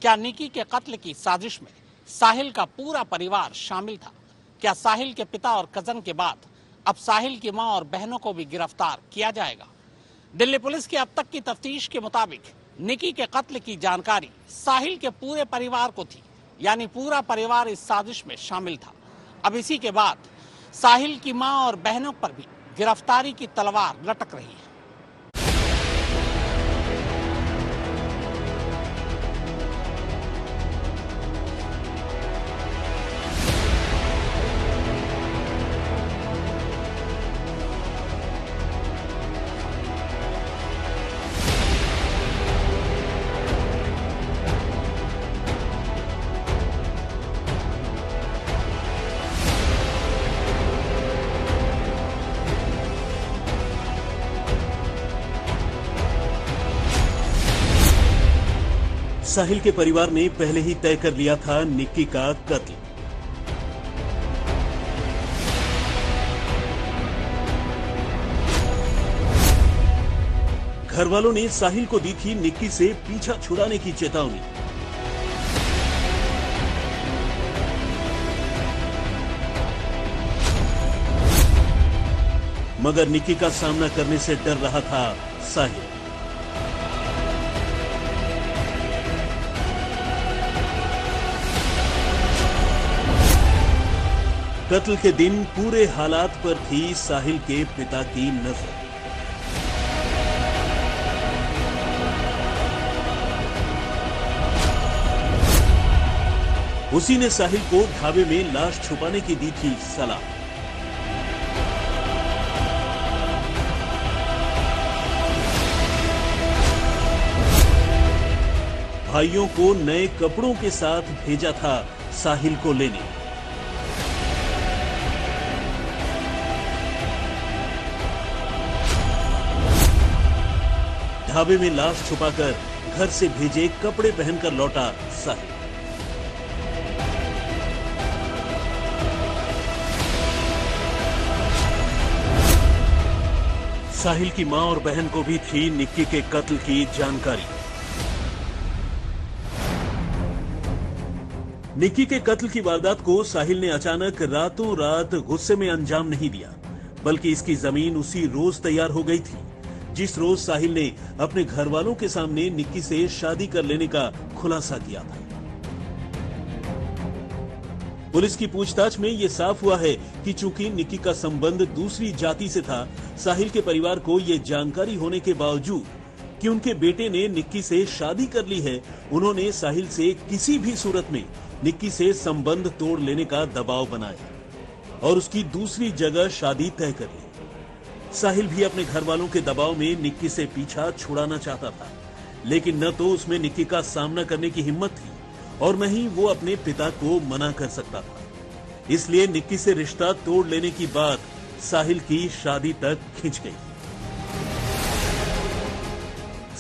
क्या निकी के कत्ल की साजिश में साहिल का पूरा परिवार शामिल था? क्या साहिल के पिता और कजन के बाद अब साहिल की मां और बहनों को भी गिरफ्तार किया जाएगा? दिल्ली पुलिस की अब तक की तफ्तीश के मुताबिक निकी के कत्ल की जानकारी साहिल के पूरे परिवार को थी, यानी पूरा परिवार इस साजिश में शामिल था। अब इसी के बाद साहिल की मां और बहनों पर भी गिरफ्तारी की तलवार लटक रही है। साहिल के परिवार ने पहले ही तय कर लिया था निक्की का कत्ल। घर वालों ने साहिल को दी थी निक्की से पीछा छुड़ाने की चेतावनी। मगर निक्की का सामना करने से डर रहा था साहिल। कत्ल के दिन पूरे हालात पर थी साहिल के पिता की नजर। उसी ने साहिल को ढाबे में लाश छुपाने की दी थी सलाह। भाइयों को नए कपड़ों के साथ भेजा था साहिल को लेने। ढाबे में लाश छुपाकर घर से भेजे कपड़े पहनकर लौटा साहिल। साहिल की मां और बहन को भी थी निक्की के कत्ल की जानकारी। निक्की के कत्ल की वारदात को साहिल ने अचानक रातों रात गुस्से में अंजाम नहीं दिया, बल्कि इसकी जमीन उसी रोज तैयार हो गई थी जिस रोज साहिल ने अपने घर वालों के सामने निक्की से शादी कर लेने का खुलासा किया था। पुलिस की पूछताछ में यह साफ हुआ है कि चूंकि निक्की का संबंध दूसरी जाति से था, साहिल के परिवार को यह जानकारी होने के बावजूद कि उनके बेटे ने निक्की से शादी कर ली है, उन्होंने साहिल से किसी भी सूरत में निक्की से संबंध तोड़ लेने का दबाव बनाया और उसकी दूसरी जगह शादी तय कर ली। साहिल भी अपने घर वालों के दबाव में निक्की से पीछा छुड़ाना चाहता था, लेकिन न तो उसमें निक्की का सामना करने की हिम्मत थी और न ही वो अपने पिता को मना कर सकता था। इसलिए निक्की से रिश्ता तोड़ लेने की बात साहिल की शादी तक खिंच गई।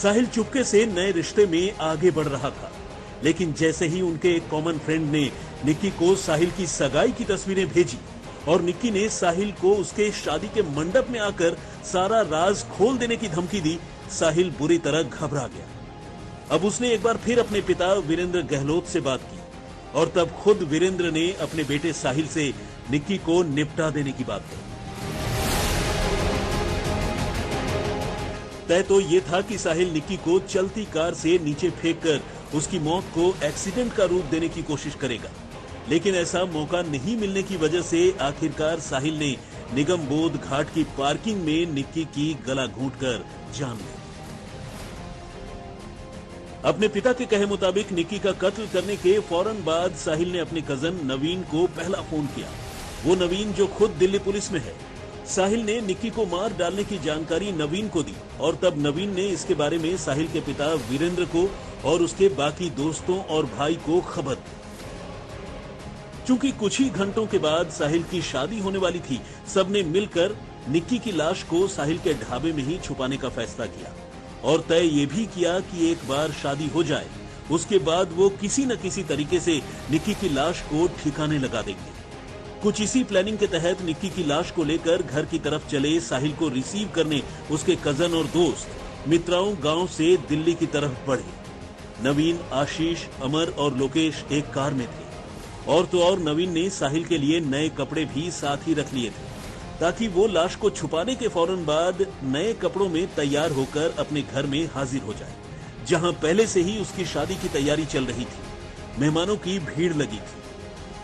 साहिल चुपके से नए रिश्ते में आगे बढ़ रहा था, लेकिन जैसे ही उनके एक कॉमन फ्रेंड ने निक्की को साहिल की सगाई की तस्वीरें भेजी और निक्की ने साहिल को उसके शादी के मंडप में आकर सारा राज खोल देने की धमकी दी, साहिल बुरी तरह घबरा गया। अब उसने एक बार फिर अपने पिता वीरेंद्र गहलोत से बात की और तब खुद वीरेंद्र ने अपने बेटे साहिल से निक्की को निपटा देने की बात कही। तय तो ये था कि साहिल निक्की को चलती कार से नीचे फेंककर उसकी मौत को एक्सीडेंट का रूप देने की कोशिश करेगा, लेकिन ऐसा मौका नहीं मिलने की वजह से आखिरकार साहिल ने निगम बोध घाट की पार्किंग में निक्की की गला घूंटकर जान ली। अपने पिता के कहे मुताबिक निक्की का कत्ल करने के फौरन बाद साहिल ने अपने कजन नवीन को पहला फोन किया। वो नवीन जो खुद दिल्ली पुलिस में है। साहिल ने निक्की को मार डालने की जानकारी नवीन को दी और तब नवीन ने इसके बारे में साहिल के पिता वीरेंद्र को और उसके बाकी दोस्तों और भाई को खबर दी। चूंकि कुछ ही घंटों के बाद साहिल की शादी होने वाली थी, सबने मिलकर निक्की की लाश को साहिल के ढाबे में ही छुपाने का फैसला किया और तय ये भी किया कि एक बार शादी हो जाए उसके बाद वो किसी न किसी तरीके से निक्की की लाश को ठिकाने लगा देंगे। कुछ इसी प्लानिंग के तहत निक्की की लाश को लेकर घर की तरफ चले साहिल को रिसीव करने उसके कजन और दोस्त मित्राओं गांव से दिल्ली की तरफ बढ़े। नवीन, आशीष, अमर और लोकेश एक कार में थे। और तो और नवीन ने साहिल के लिए नए कपड़े भी साथ ही रख लिए थे ताकि वो लाश को छुपाने के फौरन बाद नए कपड़ों में तैयार होकर अपने घर में हाजिर हो जाए, जहां पहले से ही उसकी शादी की तैयारी चल रही थी। मेहमानों की भीड़ लगी थी।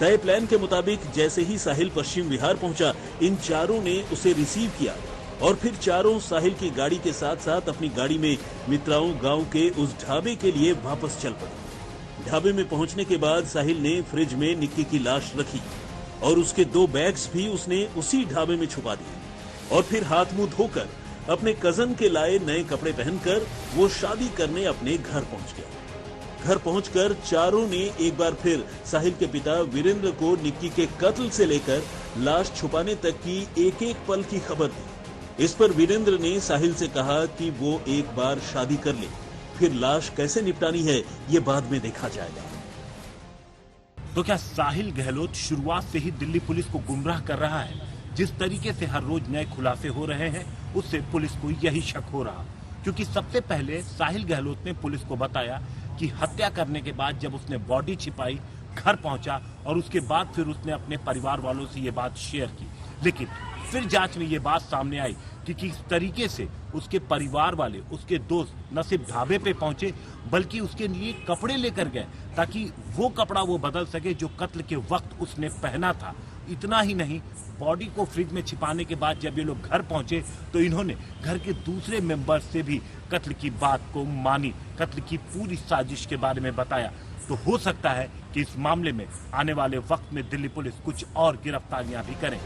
तय प्लान के मुताबिक जैसे ही साहिल पश्चिम विहार पहुंचा, इन चारों ने उसे रिसीव किया और फिर चारों साहिल की गाड़ी के साथ साथ अपनी गाड़ी में मित्राओं गांव के उस ढाबे के लिए वापस चल पड़े। ढाबे में पहुंचने के बाद साहिल ने फ्रिज में निक्की की लाश रखी और उसके 2 बैग्स भी उसने उसी ढाबे में छुपा दिए और फिर हाथ मुंह धोकर अपने कजन के लाए नए कपड़े पहनकर वो शादी करने अपने घर पहुंच गया। घर पहुंचकर चारों ने एक बार फिर साहिल के पिता वीरेंद्र को निक्की के कत्ल से लेकर लाश छुपाने तक की एक एक पल की खबर दी। इस पर वीरेंद्र ने साहिल से कहा कि वो एक बार शादी कर ले, फिर लाश कैसे निपटानी है ये बाद में देखा जाएगा। तो क्या साहिल गहलोत शुरुआत से ही दिल्ली पुलिस को गुमराह कर रहा है? जिस तरीके से हर रोज नए खुलासे हो रहे हैं उससे पुलिस को यही शक हो रहा, क्योंकि सबसे पहले साहिल गहलोत ने पुलिस को बताया कि हत्या करने के बाद जब उसने बॉडी छिपाई, घर पहुंचा और उसके बाद फिर उसने अपने परिवार वालों से ये बात शेयर की। लेकिन फिर जांच में ये बात सामने आई कि किस तरीके से उसके परिवार वाले, उसके दोस्त न सिर्फ ढाबे पे पहुंचे बल्कि उसके लिए कपड़े लेकर गए ताकि वो कपड़ा वो बदल सके जो कत्ल के वक्त उसने पहना था। इतना ही नहीं, बॉडी को फ्रिज में छिपाने के बाद जब ये लोग घर पहुंचे तो इन्होंने घर के दूसरे मेंबर से भी कत्ल की बात को मानी, कत्ल की पूरी साजिश के बारे में बताया। तो हो सकता है कि इस मामले में आने वाले वक्त में दिल्ली पुलिस कुछ और गिरफ्तारियां भी करे।